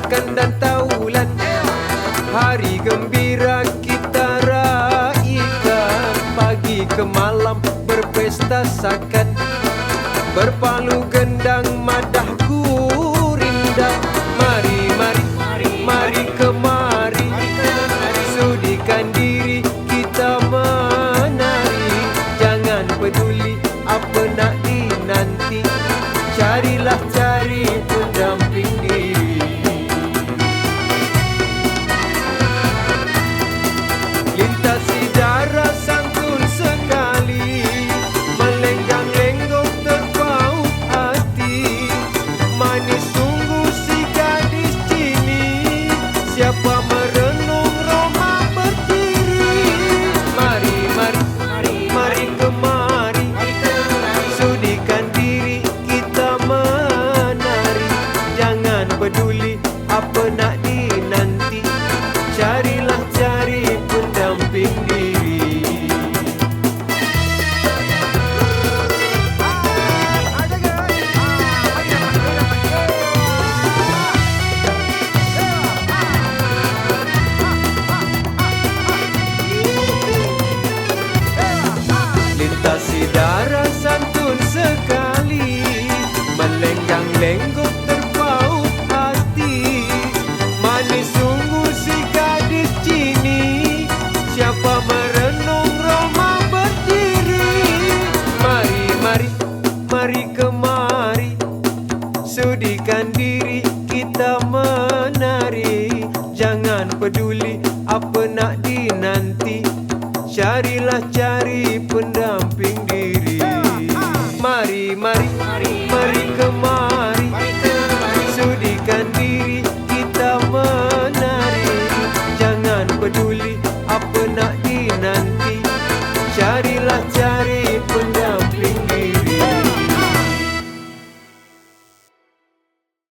makan dan taulan. Hari gembira kita raikan, pagi ke malam berpesta sakat, berpalu gendang madah gurindang. Mari, mari, mari kemari, sudikan diri kita menari. Jangan peduli apa nak dinanti, carilah cari pendamping diri. Lintasi darah santun sekali, melenggang lenggok terpaut hati. Manis sungguh si gadis Cini, siapa merenung Roma berdiri. Mari, mari, mari kemari, sudikan diri kita menari. Jangan peduli apa nak dinanti, carilah cari pendamping diri. Lintasi darah santun sekali, melenggang lenggok terpaut hati. Manis sungguh si gadis Cini, siapa merenung Roma berdiri. Mari, mari, mari kemari, sudikan diri kita menari. Jangan peduli apa nak dinanti, carilah cari pendamping diri. Mari, mari, mari kemari, sudikan diri kita menari. Jangan peduli apa nak dinanti, carilah cari